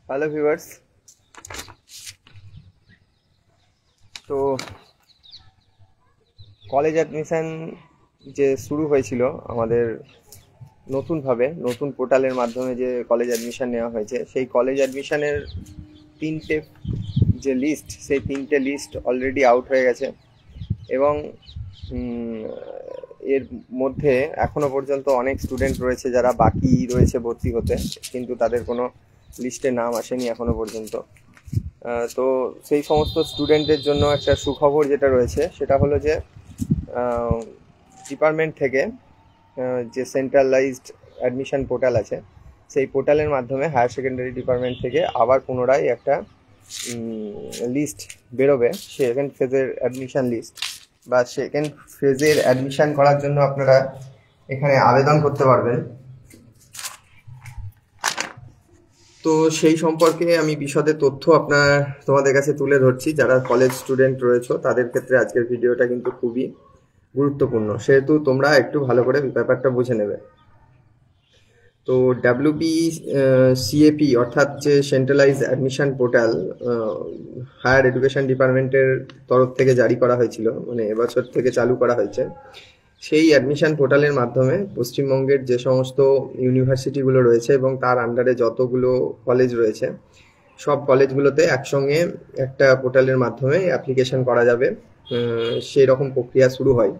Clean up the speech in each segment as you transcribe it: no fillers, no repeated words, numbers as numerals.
Hello viewers. তো college admission যে শুরু হয়েছিল আমাদের নতুন পোর্টালের মাধ্যমে যে কলেজ অ্যাডমিশন নেওয়া হয়েছে, সেই কলেজ অ্যাডমিশনের তিনটে যে লিস্ট, সেই তিনটে লিস্ট অলরেডি আউট হয়ে গেছে এবং এর মধ্যে এখনো পর্যন্ত অনেক স্টুডেন্ট রয়েছে যারা বাকি রয়েছে ভর্তি হতে, কিন্তু তাদের কোনো লিস্টে নাম আসেনি এখনো পর্যন্ত। তো সেই সমস্ত স্টুডেন্টদের জন্য একটা সুখবর যেটা রয়েছে সেটা হলো যে ডিপার্টমেন্ট থেকে যে সেন্ট্রালাইজড অ্যাডমিশন পোর্টাল আছে, সেই পোর্টালের মাধ্যমে হায়ার সেকেন্ডারি ডিপার্টমেন্ট থেকে আবার পুনরায় একটা লিস্ট বেরোবে, সেকেন্ড ফেজের অ্যাডমিশন লিস্ট। বা সেকেন্ড ফেজের অ্যাডমিশন করার জন্য আপনারা এখানে আবেদন করতে পারবেন। তো সেই সম্পর্কে আমি বিশদে তথ্য তোমাদের কাছে তুলে ধরছি। যারা কলেজ স্টুডেন্ট রয়েছে তাদের ক্ষেত্রে আজকের ভিডিওটা কিন্তু খুবই গুরুত্বপূর্ণ, সেহেতু তোমরা একটু ভালো করে ব্যাপারটা বুঝে নেবে। তো WBCAP অর্থাৎ যে centralise admission portal higher education ডিপার্টমেন্টের তরফ থেকে জারি করা হয়েছিল, মানে এবছর থেকে চালু করা হয়েছে। সেই অ্যাডমিশন পোর্টালের মাধ্যমে পশ্চিমবঙ্গের যে সমস্ত ইউনিভার্সিটিগুলো রয়েছে এবং তার আন্ডারে যতগুলো কলেজ রয়েছে, সব কলেজগুলোতে একসঙ্গে একটা পোর্টালের মাধ্যমে অ্যাপ্লিকেশন করা যাবে, সেই রকম প্রক্রিয়া শুরু হয়।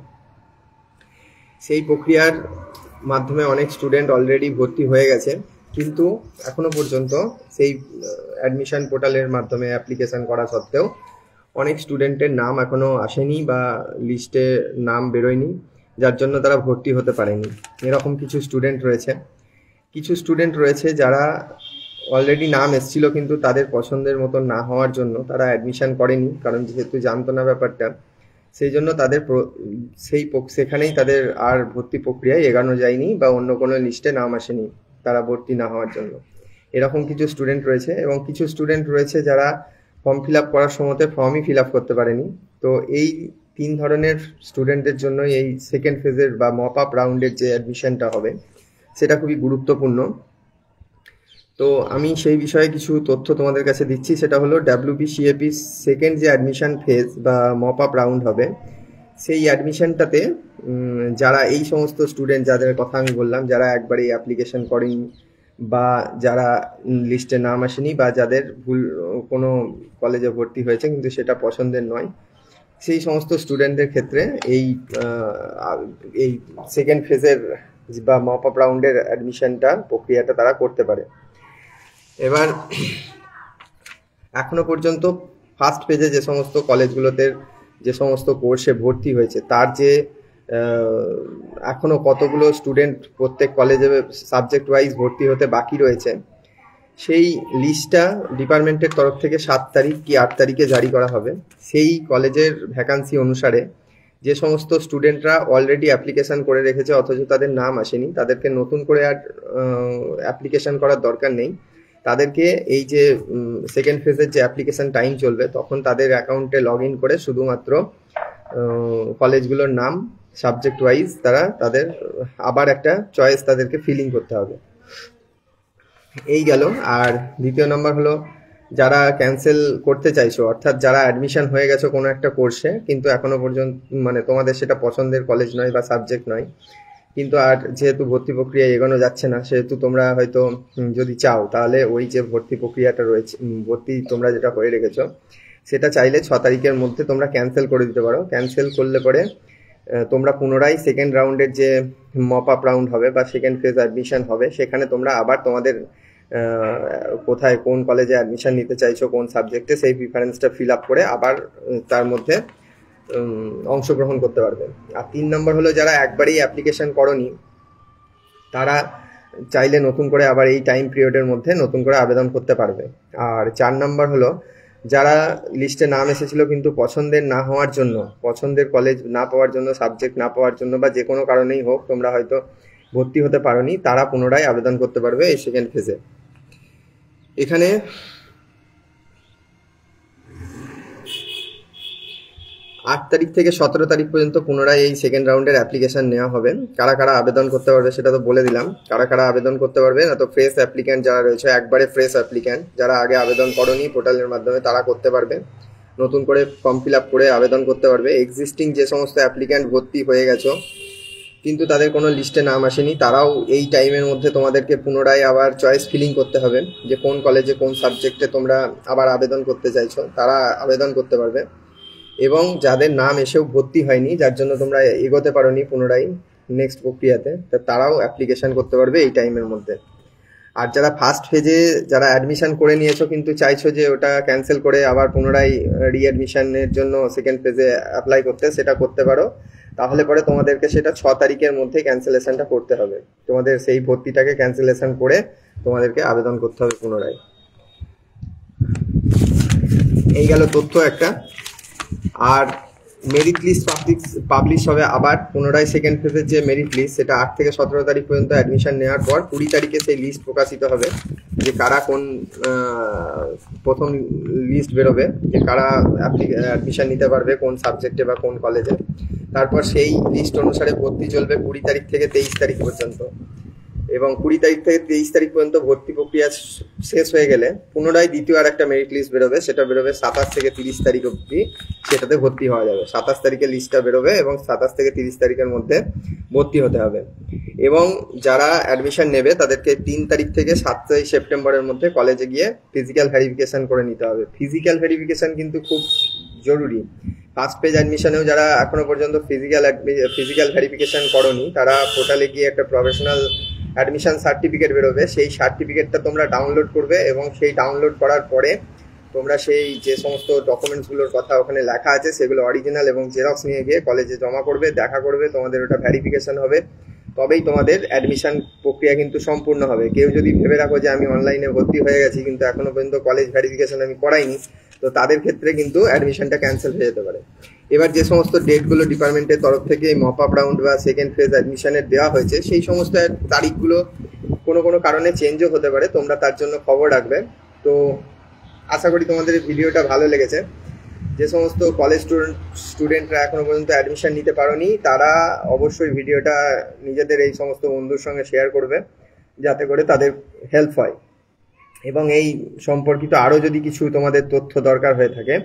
সেই প্রক্রিয়ার মাধ্যমে অনেক স্টুডেন্ট অলরেডি ভর্তি হয়ে গেছে, কিন্তু এখনো পর্যন্ত সেই অ্যাডমিশন পোর্টালের মাধ্যমে অ্যাপ্লিকেশন করা সত্ত্বেও অনেক স্টুডেন্টের নাম এখনো আসেনি বা লিস্টে নাম বেরোয়নি, যার জন্য তারা ভর্তি হতে পারেনি। এরকম কিছু স্টুডেন্ট রয়েছে যারা অলরেডি নাম এসেছিল, কিন্তু তাদের পছন্দের মতো না হওয়ার জন্য তারা অ্যাডমিশন করেনি, কারণ যেহেতু জানতো না ব্যাপারটা, সেই জন্য তাদের সেখানেই তাদের আর ভর্তি প্রক্রিয়ায় এগানো যায়নি বা অন্য কোনো লিস্টে নাম আসেনি তারা ভর্তি না হওয়ার জন্য। এরকম কিছু স্টুডেন্ট রয়েছে এবং কিছু স্টুডেন্ট রয়েছে যারা ফর্ম ফিল আপ করার সময়তে ফর্মই ফিল আপ করতে পারেনি। তো এই তিন ধরনের স্টুডেন্টের জন্য এই সেকেন্ড ফেজের বা মপ আপ রাউন্ডের যে অ্যাডমিশনটা হবে সেটা খুবই গুরুত্বপূর্ণ। তো আমি সেই বিষয়ে কিছু তথ্য তোমাদের কাছে দিচ্ছি। সেটা হলো WBCAP সেকেন্ড যে অ্যাডমিশন ফেজ বা মপ আপ রাউন্ড হবে, সেই অ্যাডমিশনটাতে যারা এই সমস্ত স্টুডেন্ট যাদের কথা আমি বললাম, যারা একবারেই অ্যাপ্লিকেশন করেনি বা যারা লিস্টে নাম আসেনি বা যাদের ভুল কোনো কলেজে ভর্তি হয়েছে কিন্তু সেটা পছন্দের নয়, সেই সমস্ত স্টুডেন্টদের ক্ষেত্রে এই সেকেন্ড ফেজের বা মপ আপ রাউন্ডের অ্যাডমিশনটা প্রক্রিয়াটা তারা করতে পারে। এবার এখনো পর্যন্ত ফার্স্ট পেজে যে সমস্ত কলেজগুলোতে যে সমস্ত কোর্সে ভর্তি হয়েছে তার যে এখনো কতগুলো স্টুডেন্ট প্রত্যেক কলেজে সাবজেক্ট ওয়াইজ ভর্তি হতে বাকি রয়েছে, সেই লিস্টটা ডিপার্টমেন্টের তরফ থেকে 7 তারিখ কি 8 তারিখে জারি করা হবে। সেই কলেজের ভ্যাকান্সি অনুসারে যে সমস্ত স্টুডেন্টরা অলরেডি অ্যাপ্লিকেশন করে রেখেছে অথচ তাদের নাম আসেনি, তাদেরকে নতুন করে আর অ্যাপ্লিকেশন করার দরকার নেই। তাদেরকে এই যে সেকেন্ড ফেজের যে অ্যাপ্লিকেশন টাইম চলবে তখন তাদের অ্যাকাউন্টে লগ ইন করে শুধুমাত্র কলেজগুলোর নাম সাবজেক্ট ওয়াইজ তাদের আবার একটা চয়েস তাদেরকে ফিলিং করতে হবে। এই গেল। আর দ্বিতীয় নম্বর হলো, যারা ক্যান্সেল করতে চাইছো, অর্থাৎ যারা অ্যাডমিশন হয়ে গেছো কোনো একটা কোর্সে কিন্তু এখনো পর্যন্ত মানে তোমাদের সেটা পছন্দের কলেজ নয় বা সাবজেক্ট নয়, কিন্তু আর যেহেতু ভর্তি প্রক্রিয়া এগোনো যাচ্ছে না, সেহেতু তোমরা হয়তো যদি চাও তাহলে ওই যে ভর্তি প্রক্রিয়াটা রয়েছে, ভর্তি তোমরা যেটা হয়ে রেখেছো সেটা চাইলে 6 তারিখের মধ্যে তোমরা ক্যান্সেল করে দিতে পারো। ক্যান্সেল করলে পরে তোমরা পুনরায় সেকেন্ড রাউন্ডের যে মপ আপ রাউন্ড হবে বা সেকেন্ড ফেজ অ্যাডমিশন হবে, সেখানে তোমরা আবার তোমাদের কোথায় কোন কলেজে অ্যাডমিশন নিতে চাইছো কোন সাবজেক্টে, সেই প্রিফারেন্সটা ফিল আপ করে আবার তার মধ্যে অংশগ্রহণ করতে পারবে। আর 3 নম্বর হলো, যারা একবারেই অ্যাপ্লিকেশন করনি তারা চাইলে নতুন করে আবার এই টাইম পিরিয়ডের মধ্যে নতুন করে আবেদন করতে পারবে। আর 4 নম্বর হলো, যারা লিস্টে নাম এসেছিল কিন্তু পছন্দের না হওয়ার জন্য, পছন্দের কলেজ না পাওয়ার জন্য, সাবজেক্ট না পাওয়ার জন্য বা যে কোনো কারণেই হোক তোমরা হয়তো ভর্তি হতে পারোনি, তারা পুনরায় আবেদন করতে পারবে এই সেকেন্ড ফেজে। এখানে 8 তারিখ থেকে 17 তারিখ পর্যন্ত পুনরায় এই সেকেন্ড রাউন্ডের অ্যাপ্লিকেশন নেওয়া হবে। কারা কারা আবেদন করতে পারবে সেটা তো বলে দিলাম। কারা কারা আবেদন করতে পারবে না, তো ফ্রেশ অ্যাপ্লিক্যান্ট যারা রয়েছে, একবারে ফ্রেশ অ্যাপ্লিক্যান্ট যারা আগে আবেদন করনি পোর্টালের মাধ্যমে, তারা করতে পারবে। নতুন করে ফর্ম ফিল আপ করে আবেদন করতে পারবে। এক্সিস্টিং যে সমস্ত অ্যাপ্লিক্যান্ট ভর্তি হয়ে গেছো কিন্তু তাদের কোনো লিস্টে নাম আসেনি, তারাও এই টাইমের মধ্যে তোমাদেরকে পুনরায় আবার চয়েস ফিলিং করতে হবে যে কোন কলেজে কোন সাবজেক্টে তোমরা আবার আবেদন করতে চাইছো, তারা আবেদন করতে পারবে। এবং যাদের নাম এসেও ভর্তি হয়নি, যার জন্য তোমরা এগোতে পারোনি পুনরায় নেক্সট প্রক্রিয়াতে, তারাও অ্যাপ্লিকেশন করতে পারবে এই টাইমের মধ্যে। আর যারা ফার্স্ট ফেজে যারা অ্যাডমিশন করে নিয়েছো কিন্তু চাইছো যে ওটা ক্যান্সেল করে আবার পুনরায় রিঅ্যাডমিশনের জন্য সেকেন্ড ফেজে অ্যাপ্লাই করতে, সেটা করতে পারো। তাহলে পরে তোমাদেরকে সেটা 6 তারিখের মধ্যে ক্যান্সেলেশনটা করতে হবে। তোমাদের সেই ভর্তিটাকে ক্যান্সেলেশন করে তোমাদেরকে আবেদন করতে হবে পুনরায়। এই গেল তথ্য একটা। আর মেরিট লিস্ট পাবলিশ হবে আবার পুনরায় সেকেন্ড ফেজের যে মেরিট লিস্ট, সেটা 8 থেকে 17 তারিখ পর্যন্ত অ্যাডমিশন নেওয়ার পর 20 তারিখে সেই লিস্ট প্রকাশিত হবে যে কারা কোন প্রথম লিস্ট বেরোবে যে কারা অ্যাডমিশন নিতে পারবে কোন সাবজেক্টে বা কোন কলেজে। তারপর সেই লিস্ট অনুসারে ভর্তি চলবে 20 তারিখ থেকে 23 তারিখ পর্যন্ত। এবং 20 তারিখ থেকে 23 তারিখ পর্যন্ত ভর্তি প্রক্রিয়া শেষ হয়ে গেলে পুনরায় দ্বিতীয় আর একটা মেরিট লিস্ট বেরোবে, সেটা বেরোবে 27 থেকে 30 তারিখ অবধি, সেটাতে ভর্তি হওয়া যাবে। 27 তারিখে লিস্টটা বেরোবে এবং 27 থেকে 30 তারিখের মধ্যে ভর্তি হতে হবে। এবং যারা অ্যাডমিশন নেবে তাদেরকে 3 তারিখ থেকে 7 সেপ্টেম্বরের মধ্যে কলেজে গিয়ে ফিজিক্যাল ভেরিফিকেশন করে নিতে হবে। ফিজিক্যাল ভেরিফিকেশন কিন্তু খুব জরুরি। ফার্স্ট পেজ অ্যাডমিশনেও যারা এখনো পর্যন্ত ফিজিক্যাল ভেরিফিকেশন করনি, তারা পোর্টালে গিয়ে একটা প্রফেশনাল অ্যাডমিশন সার্টিফিকেট বেরোবে, সেই সার্টিফিকেটটা তোমরা ডাউনলোড করবে এবং সেই ডাউনলোড করার পরে তোমরা সেই যে সমস্ত ডকুমেন্টসগুলোর কথা ওখানে লেখা আছে সেগুলো অরিজিনাল এবং জেরক্স নিয়ে গিয়ে কলেজে জমা করবে, দেখা করবে, তোমাদের ওটা ভেরিফিকেশন হবে, তবেই তোমাদের অ্যাডমিশন প্রক্রিয়া কিন্তু সম্পূর্ণ হবে। কেউ যদি ভেবে রাখো যে আমি অনলাইনে ভর্তি হয়ে গেছি কিন্তু এখনো পর্যন্ত কলেজ ভেরিফিকেশন আমি করাইনি, তো তাদের ক্ষেত্রে কিন্তু অ্যাডমিশনটা ক্যান্সেল হয়ে যেতে পারে। এবার যে সমস্ত ডেটগুলো ডিপার্টমেন্টের তরফ থেকে মপ আপ রাউন্ড বা সেকেন্ড ফেজ অ্যাডমিশনের দেওয়া হয়েছে, সেই সমস্ত তারিখগুলো কোনো কোনো কারণে চেঞ্জও হতে পারে, তোমরা তার জন্য খবর রাখবে। তো আশা করি তোমাদের ভিডিওটা ভালো লেগেছে। যে সমস্ত কলেজ স্টুডেন্টরা এখনো পর্যন্ত অ্যাডমিশন নিতে পারোনি, তারা অবশ্যই ভিডিওটা নিজেদের এই সমস্ত বন্ধুর সঙ্গে শেয়ার করবে যাতে করে তাদের হেল্প হয়। এবং এই সম্পর্কিত আরও যদি কিছু তোমাদের তথ্য দরকার হয়ে থাকে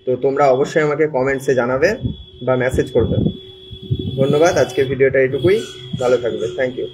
তো তোমরা অবশ্যই আমাকে কমেন্টসে জানাবে বা মেসেজ করবে। ধন্যবাদ, আজকের ভিডিওটা এটুকুই। ভালো থাকবে, থ্যাংক ইউ।